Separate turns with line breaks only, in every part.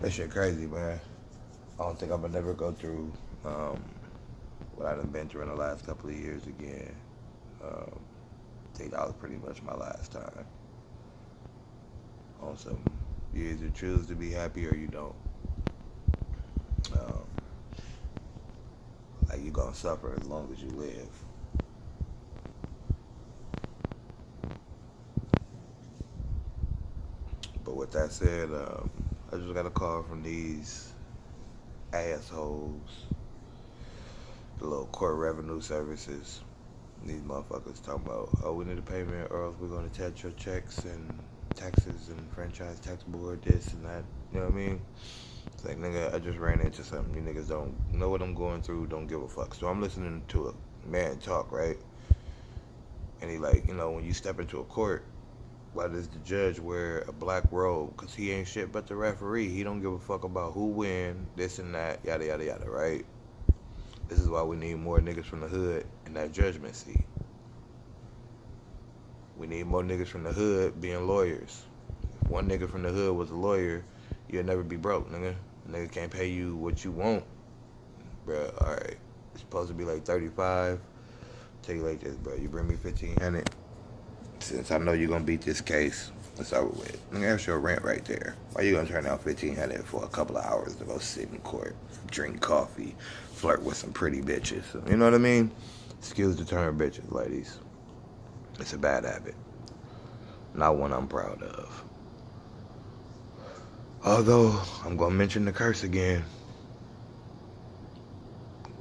That shit crazy, man. I don't think I'm gonna never go through what I done been through in the last couple of years again. Um, I think that was pretty much my last time on some. You either choose to be happy or you don't. Um, like you gonna suffer as long as you live. But with that said, I just got a call from these assholes, the little court revenue services. These motherfuckers talking about, oh, we need a payment or else we're gonna attach your checks and taxes and franchise tax board, this and that. You know what I mean? It's like, nigga, I just ran into something. You niggas don't know what I'm going through, don't give a fuck. So I'm listening to a man talk, right? And he like, when you step into a court, why does the judge wear a black robe? Because he ain't shit but the referee. He don't give a fuck about who win, this and that, yada, yada, yada, right? This is why we need more niggas from the hood in that judgment seat. We need more niggas from the hood being lawyers. If one nigga from the hood was a lawyer, you'll never be broke, nigga. A nigga can't pay you what you want, bro. Alright, it's supposed to be like 35. Tell you like this, bro. You bring me 1,500. Since I know you're gonna beat this case, it's over with. Nigga, that's your rent right there. Why you gonna turn down 1,500 for a couple of hours to go sit in court, drink coffee, flirt with some pretty bitches? You know what I mean? Excuse the term, bitches, ladies. It's a bad habit, not one I'm proud of. Although I'm gonna mention the curse again.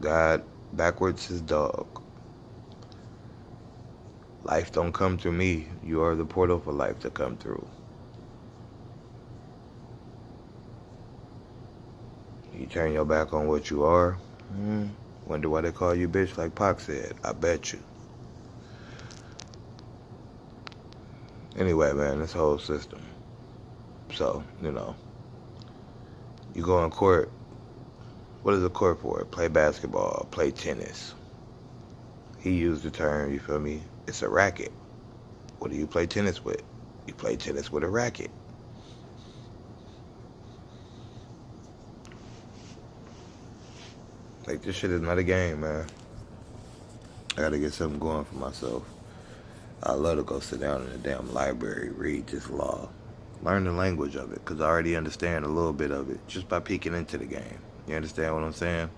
God backwards his dog. Life don't come through me. You are the portal for life to come through. You turn your back on what you are. Wonder why they call you bitch like Pac said. I bet you. Anyway, man, this whole system. So, you go in court. What is a court for? Play basketball, play tennis. He used the term, you feel me? It's a racket. What do you play tennis with? You play tennis with a racket. Like, this shit is not a game, man. I gotta get something going for myself. I love to go sit down in the damn library, read this law, learn the language of it, because I already understand a little bit of it just by peeking into the game. You understand what I'm saying?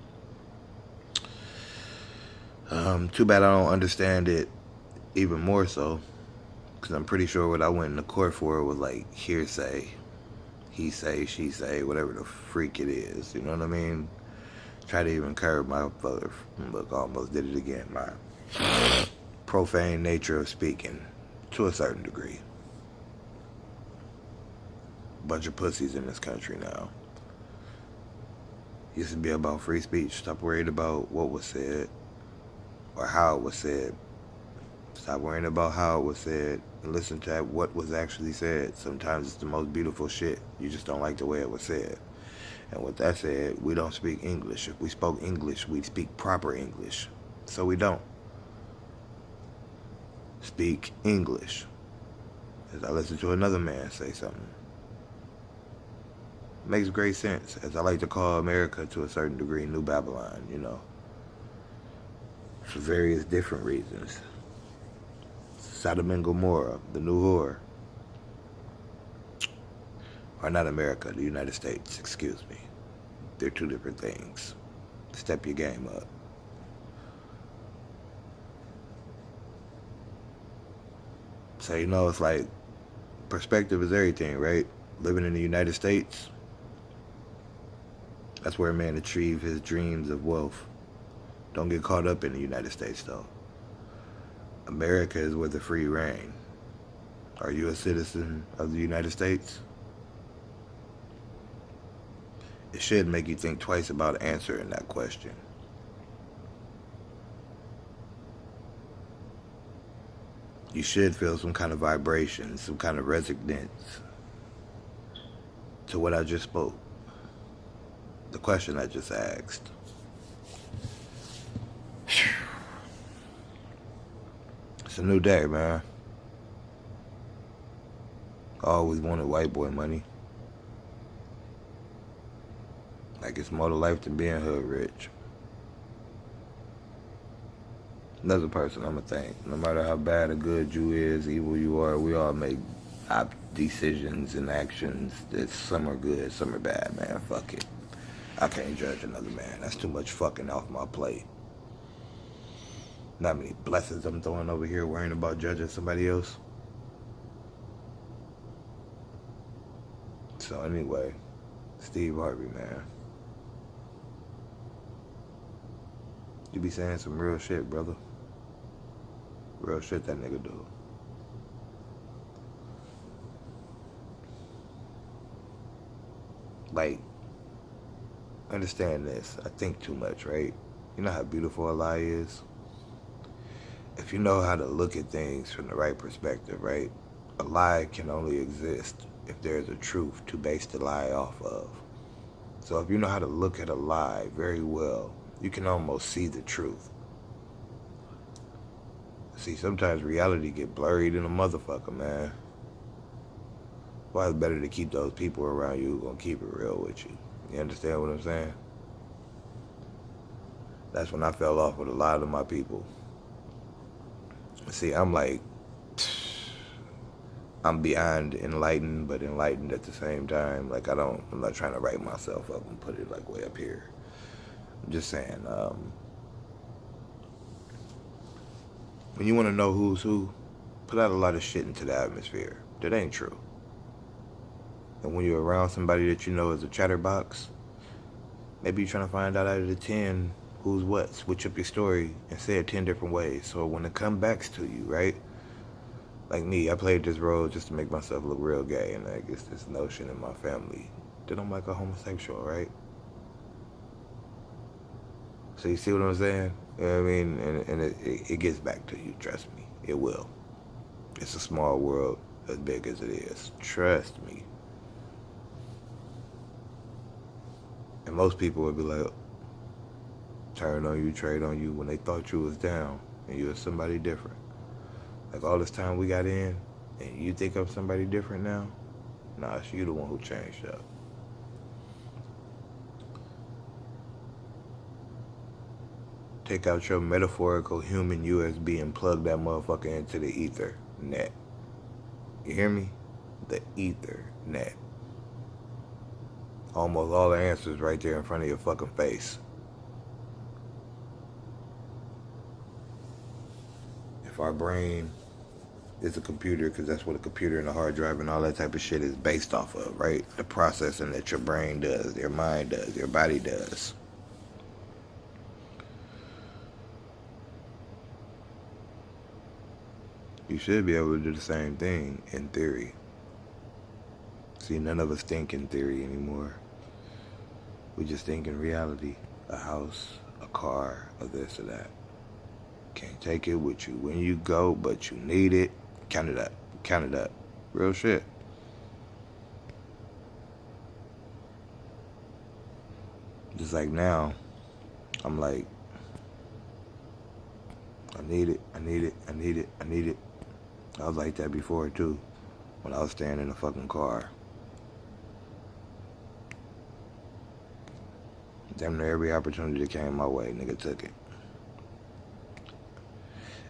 Too bad I don't understand it even more so, because I'm pretty sure what I went into court for was like hearsay, he say, she say, whatever the freak it is. You know what I mean? Try to even curb my brother. Look, almost did it again. My profane nature of speaking, to a certain degree. Bunch of pussies in this country now. Used to be about free speech. Stop worried about what was said or how it was said. Stop worrying about how it was said and listen to what was actually said. Sometimes it's the most beautiful shit. You just don't like the way it was said. And with that said, we don't speak English. If we spoke English, we'd speak proper English. So we don't speak English. As I listen to another man say something. Makes great sense. As I like to call America to a certain degree, New Babylon, for various different reasons. Sodom and Gomorrah, the new whore. Or not America, the United States, excuse me. They're two different things. Step your game up. So, it's like perspective is everything, right? Living in the United States, that's where a man achieves his dreams of wealth. Don't get caught up in the United States, though. America is where the free reign. Are you a citizen of the United States? It should make you think twice about answering that question. You should feel some kind of vibration, some kind of resonance to what I just spoke. The question I just asked. It's a new day, man. I always wanted white boy money. Like, it's more to life than being hood rich. Another person, I'ma think. No matter how bad or good you is, evil you are, we all make decisions and actions that some are good, some are bad, man. Fuck it. I can't judge another man. That's too much fucking off my plate. Not many blessings I'm throwing over here worrying about judging somebody else. So anyway, Steve Harvey, man. You be saying some real shit, brother. Real shit that nigga do. Like, understand this. I think too much, right? You know how beautiful a lie is? If you know how to look at things from the right perspective, right? A lie can only exist if there's a truth to base the lie off of. So if you know how to look at a lie very well, you can almost see the truth. See, sometimes reality get blurry than a motherfucker, man. Why it's better to keep those people around you who gonna keep it real with you. You understand what I'm saying? That's when I fell off with a lot of my people. See, I'm like, I'm beyond enlightened, but enlightened at the same time. Like, I'm not trying to write myself up and put it like way up here. I'm just saying, when you want to know who's who, put out a lot of shit into the atmosphere. That ain't true. And when you're around somebody that you know is a chatterbox, maybe you're trying to find out of the 10 who's what. Switch up your story and say it 10 different ways. So when it comes back to you, right? Like me, I played this role just to make myself look real gay. And I guess this notion in my family that I'm like a homosexual, right? So you see what I'm saying? You know what I mean? And it gets back to you, trust me. It will. It's a small world as big as it is. Trust me. And most people would be like, turn on you, trade on you when they thought you was down and you was somebody different. Like all this time we got in and you think I'm somebody different now? Nah, it's you the one who changed up. Take out your metaphorical human USB and plug that motherfucker into the ether net. You hear me? The ether net. Almost all the answers right there in front of your fucking face. If our brain is a computer, because that's what a computer and a hard drive and all that type of shit is based off of, right? The processing that your brain does, your mind does, your body does. You should be able to do the same thing in theory. See, none of us think in theory anymore. We just think in reality. A house, a car, or this or that. Can't take it with you when you go, but you need it. Count it up. Count it up. Real shit. Just like now, I'm like, I need it, I need it, I need it, I need it. I was like that before too, when I was staying in a fucking car. Damn near every opportunity that came my way, nigga took it.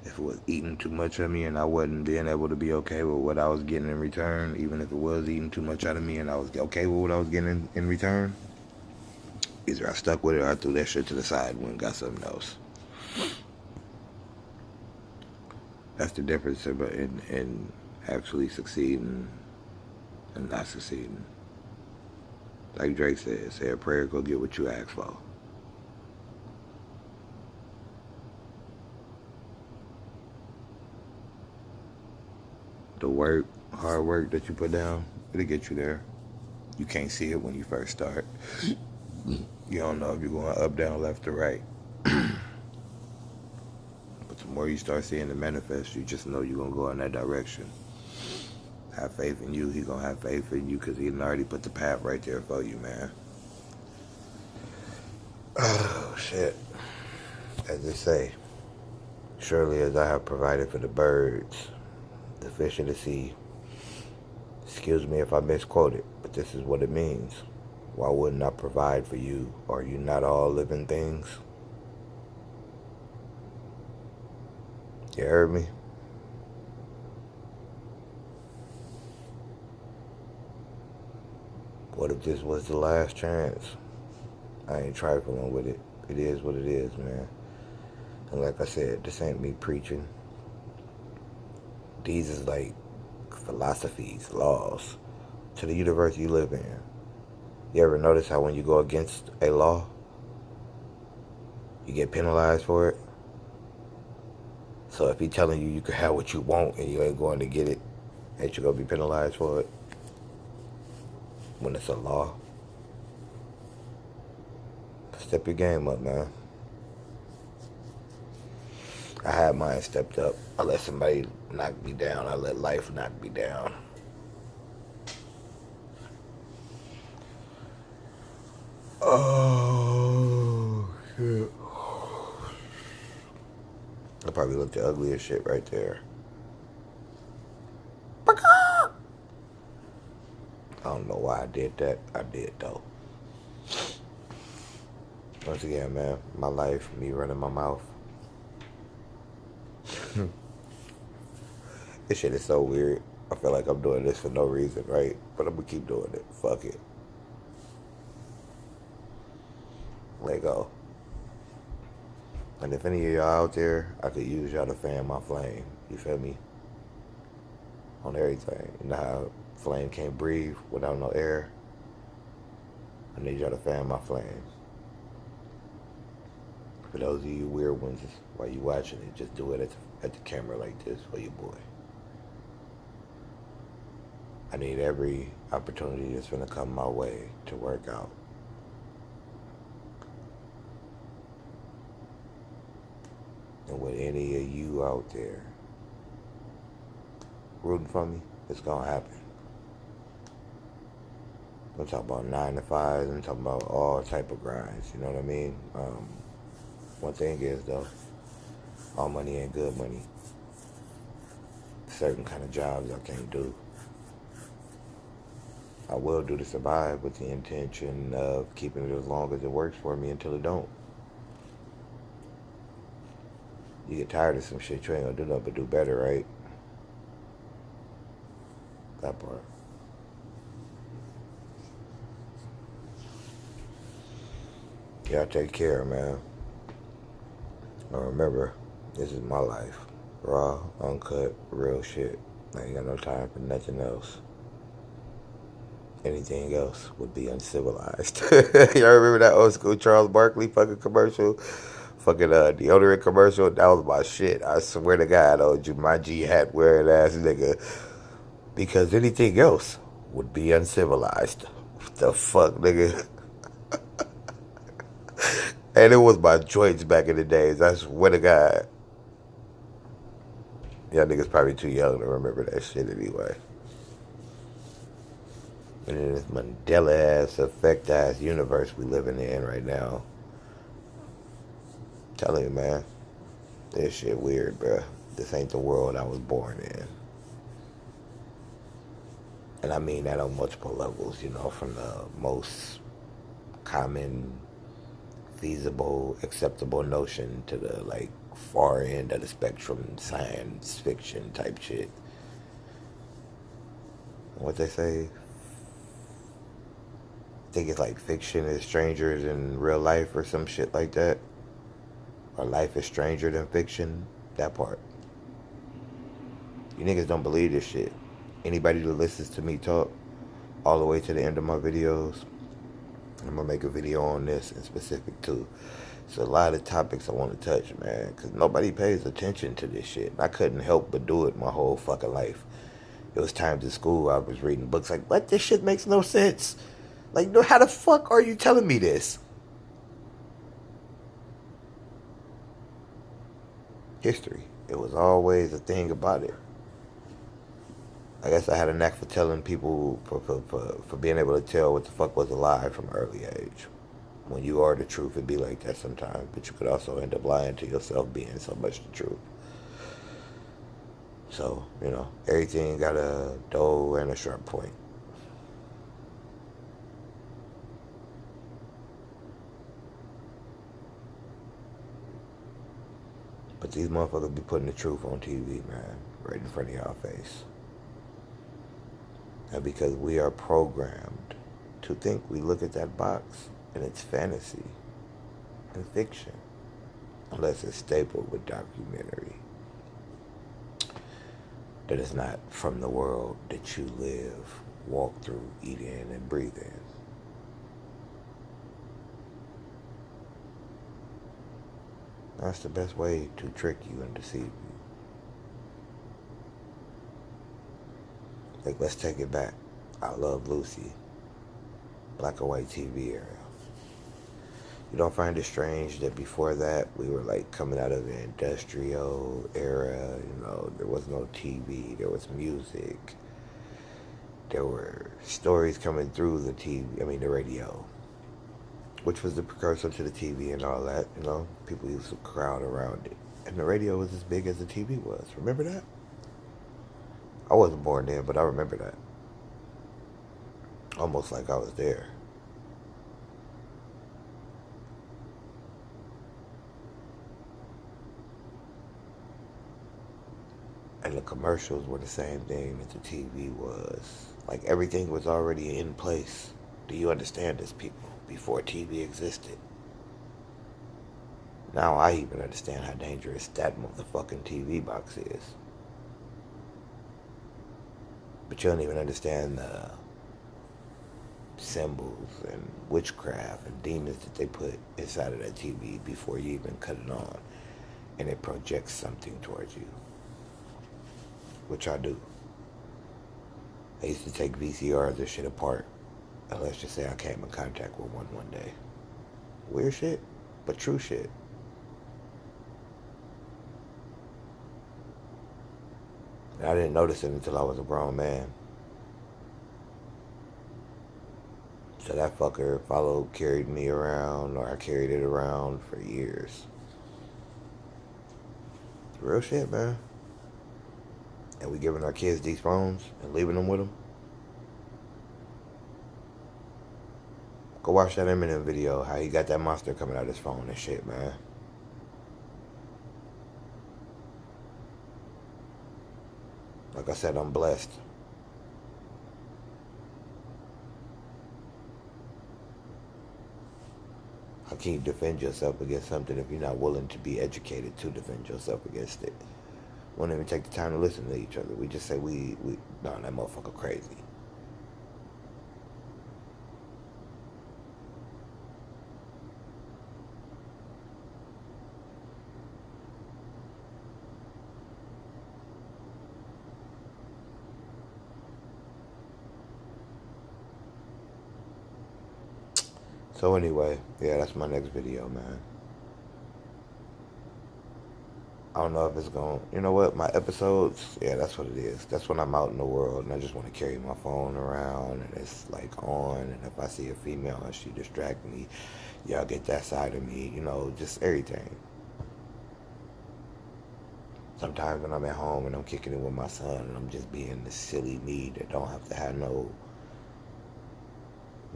If it was eating too much of me and I wasn't being able to be okay with what I was getting in return, even if it was eating too much out of me and I was okay with what I was getting in return, either I stuck with it or I threw that shit to the side and went and got something else. That's the difference in actually succeeding and not succeeding. Like Drake said, say a prayer, go get what you ask for. The work, hard work that you put down, it'll get you there. You can't see it when you first start. You don't know if you're going up, down, left, or right. But the more you start seeing it manifest, you just know you're going to go in that direction. Have faith in you. He's going to have faith in you because he already put the path right there for you, man. Oh, shit. As they say, surely as I have provided for the birds, the fish in the sea. Excuse me if I misquote it, but this is what it means. Why wouldn't I provide for you? Are you not all living things? You heard me? What if this was the last chance? I ain't trifling with it. It is what it is, man. And like I said, this ain't me preaching. These is like philosophies, laws to the universe you live in. You ever notice how when you go against a law, you get penalized for it? So if he's telling you can have what you want and you ain't going to get it, ain't you going to be penalized for it? When it's a law. Step your game up, man. I had mine stepped up. I let somebody knock me down. I let life knock me down. Oh, shit. I probably looked the ugliest shit right there. I don't know why I did that. I did, though. Once again, man, my life, me running my mouth. This shit is so weird. I feel like I'm doing this for no reason, right? But I'm gonna keep doing it. Fuck it. Let go. And if any of y'all out there, I could use y'all to fan my flame. You feel me? On everything. You know how flame can't breathe without no air? I need y'all to fan my flame. For those of you weird ones, while you watching it, just do it at the camera like this for your boy. I need every opportunity that's gonna come my way to work out. And with any of you out there rooting for me, it's gonna happen. I'm talking about 9 to 5s. I'm talking about all type of grinds. You know what I mean? One thing is though, all money ain't good money. Certain kind of jobs I can't do. I will do to survive with the intention of keeping it as long as it works for me until it don't. You get tired of some shit, you ain't gonna do nothing but do better, right? That part. Y'all take care, man. Now remember, this is my life. Raw, uncut, real shit. I ain't got no time for nothing else. Anything else would be uncivilized. Y'all remember that old school Charles Barkley fucking commercial? Fucking deodorant commercial? That was my shit. I swear to God, oh, my G hat wearing ass nigga. Because anything else would be uncivilized. What the fuck, nigga? And it was my joints back in the days. I swear to God. Y'all niggas probably too young to remember that shit anyway. And in this Mandela-ass, effect-ass universe we living in right now. I'm telling you, man. This shit weird, bruh. This ain't the world I was born in. And I mean that on multiple levels, you know, from the most common, feasible, acceptable notion to the, like, far end of the spectrum, science fiction type shit. What they say? I think it's like fiction is stranger than real life or some shit like that. Or life is stranger than fiction. That part. You niggas don't believe this shit. Anybody that listens to me talk all the way to the end of my videos, I'm gonna make a video on this in specific too. It's a lot of topics I want to touch, man, because nobody pays attention to this shit. I couldn't help but do it my whole fucking life. It was times in school I was reading books like, what? This shit makes no sense. Like, how the fuck are you telling me this? History. It was always a thing about it. I guess I had a knack for telling people, for being able to tell what the fuck was a lie from an early age. When you are the truth, it'd be like that sometimes. But you could also end up lying to yourself being so much the truth. So, you know, everything got a dull and a sharp point. But these motherfuckers be putting the truth on TV, man, right in front of y'all face. And because we are programmed to think we look at that box and it's fantasy and fiction, unless it's stapled with documentary, that is not from the world that you live, walk through, eat in, and breathe in. That's the best way to trick you and deceive you. Like, let's take it back. I Love Lucy, black and white TV era. You don't find it strange that before that we were like coming out of the industrial era, you know, there was no TV, there was music, there were stories coming through the radio, which was the precursor to the TV and all that, you know, people used to crowd around it. And the radio was as big as the TV was, remember that? I wasn't born then, but I remember that. Almost like I was there. And the commercials were the same thing that the TV was. Like, everything was already in place. Do you understand this, people? Before TV existed. Now I even understand how dangerous that motherfucking TV box is. But you don't even understand the symbols and witchcraft and demons that they put inside of that TV before you even cut it on. And it projects something towards you. Which I do. I used to take VCRs and shit apart. And let's just say I came in contact with one day. Weird shit, but true shit. And I didn't notice it until I was a grown man. So that fucker carried me around, or I carried it around for years. Real shit, man. And we giving our kids these phones and leaving them with them. Go watch that Eminem video, how he got that monster coming out of his phone and shit, man. Like I said, I'm blessed. How can you defend yourself against something if you're not willing to be educated to defend yourself against it? We don't even take the time to listen to each other. We just say, nah, that motherfucker crazy. So anyway, yeah, that's my next video, man. I don't know if it's going, you know what, my episodes, yeah, that's what it is. That's when I'm out in the world and I just want to carry my phone around and it's like on, and if I see a female and she distract me, y'all get that side of me, you know, just everything. Sometimes when I'm at home and I'm kicking it with my son and I'm just being the silly me that don't have to have no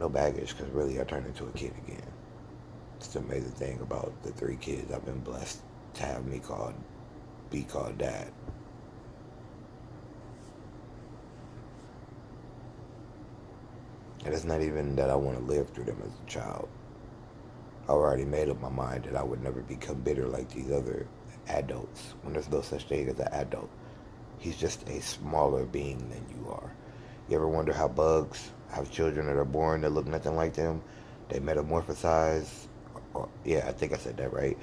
baggage, because really I turn into a kid again. It's the amazing thing about the 3 kids I've been blessed to have be called dad. And it's not even that I want to live through them as a child. I already made up my mind that I would never become bitter like these other adults, when there's no such thing as an adult. He's just a smaller being than you are. You ever wonder how bugs have children that are born that look nothing like them? They metamorphosize. Yeah, I think I said that right.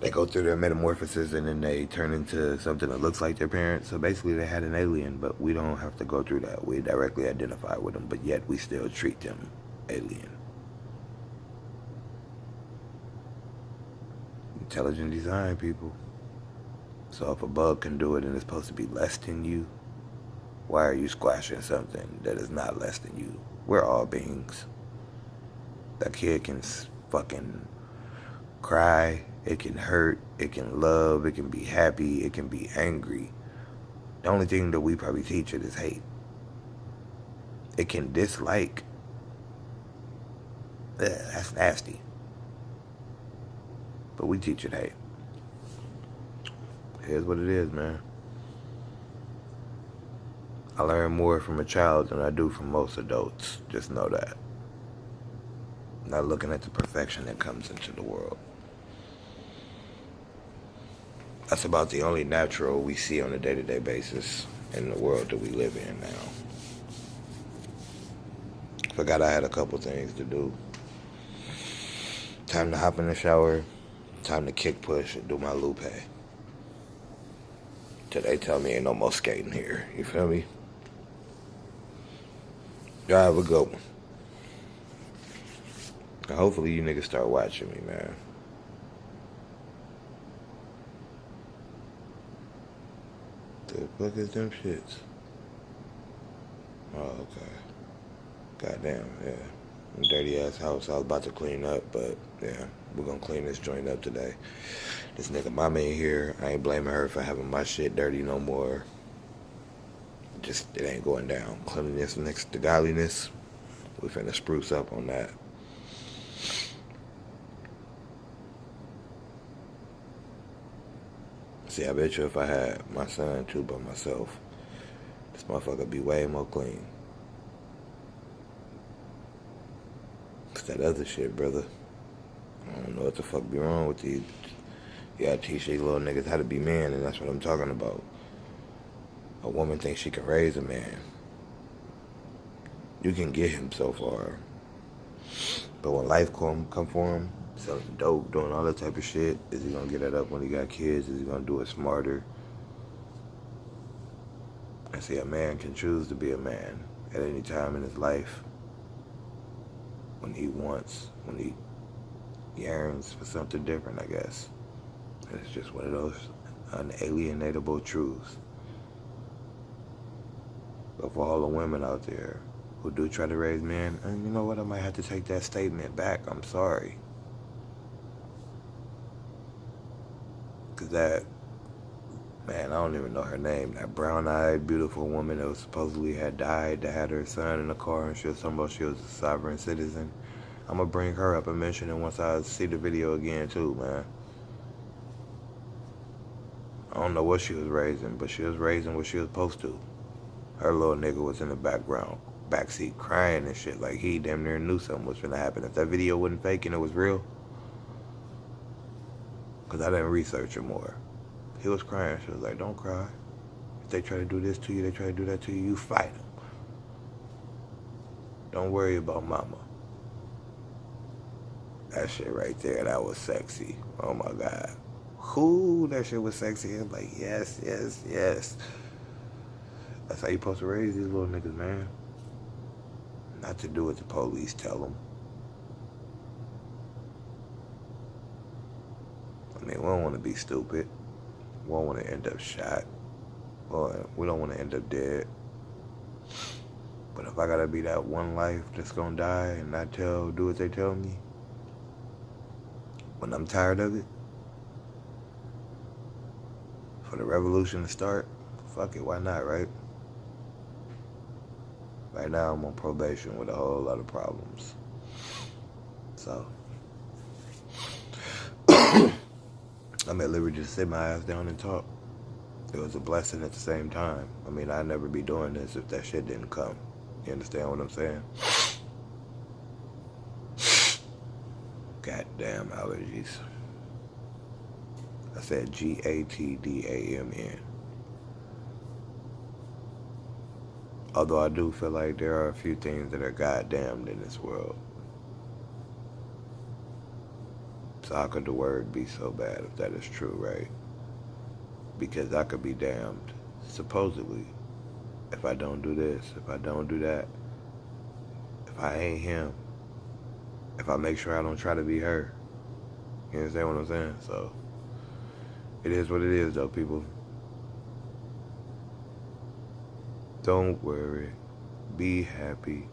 They go through their metamorphosis and then they turn into something that looks like their parents. So basically they had an alien, but we don't have to go through that. We directly identify with them, but yet we still treat them alien. Intelligent design, people. So if a bug can do it and it's supposed to be less than you, why are you squashing something that is not less than you? We're all beings. That kid can fucking cry, it can hurt, it can love, it can be happy, it can be angry. The only thing that we probably teach it is hate. It can dislike. Ugh, that's nasty. But we teach it hate. Here's what it is, man. I learn more from a child than I do from most adults. Just know that. Not looking at the perfection that comes into the world. That's about the only natural we see on a day-to-day basis in the world that we live in now. Forgot I had a couple things to do. Time to hop in the shower. Time to kick push and do my lupe. Till they tell me ain't no more skating here. You feel me? Y'all have a good one. And hopefully you niggas start watching me, man. The fuck is them shits? Oh, okay. Goddamn, yeah. Dirty ass house I was about to clean up, but yeah, we're gonna clean this joint up today. This nigga mama in here, I ain't blaming her for having my shit dirty no more. Just, it ain't going down. Cleanliness next to godliness. We finna spruce up on that. See, I bet you if I had my son too by myself, this motherfucker would be way more clean. It's that other shit, brother. I don't know what the fuck be wrong with these. You gotta teach these little niggas how to be men, and that's what I'm talking about. A woman thinks she can raise a man. You can get him so far. But when life come for him, selling dope, doing all that type of shit, is he gonna get it up when he got kids? Is he gonna do it smarter? I see a man can choose to be a man at any time in his life. When he wants, when he yearns for something different, I guess. It's just one of those unalienable truths. But for all the women out there who do try to raise men, and you know what, I might have to take that statement back. I'm sorry. Because that, man, I don't even know her name. That brown-eyed, beautiful woman that was supposedly had died, that had her son in the car, and she was talking about she was a sovereign citizen. I'm going to bring her up and mention it once I see the video again, too, man. I don't know what she was raising, but she was raising what she was supposed to. Her little nigga was in the backseat crying and shit, like he damn near knew something was gonna happen. If that video wasn't fake and it was real, because I didn't research it more. He was crying. She was like, don't cry. If they try to do this to you, they try to do that to you, you fight them. Don't worry about mama. That shit right there, that was sexy. Oh my God. Who? That shit was sexy. I'm like, yes, yes, yes. That's how you supposed to raise these little niggas, man. Not to do what the police tell them. I mean, we don't want to be stupid. We don't want to end up shot. Or we don't want to end up dead. But if I gotta be that one life that's gonna die and not do what they tell me, when I'm tired of it, for the revolution to start, fuck it, why not, right? Right now I'm on probation with a whole lot of problems. So, I'm at liberty to sit my ass down and talk. It was a blessing at the same time. I mean, I'd never be doing this if that shit didn't come. You understand what I'm saying? Goddamn allergies. I said GATDAMN. Although I do feel like there are a few things that are goddamned in this world. So how could the word be so bad if that is true, right? Because I could be damned, supposedly, if I don't do this, if I don't do that, if I ain't him, if I make sure I don't try to be her. You understand what I'm saying? So, it is what it is, though, people. Don't worry. Be happy.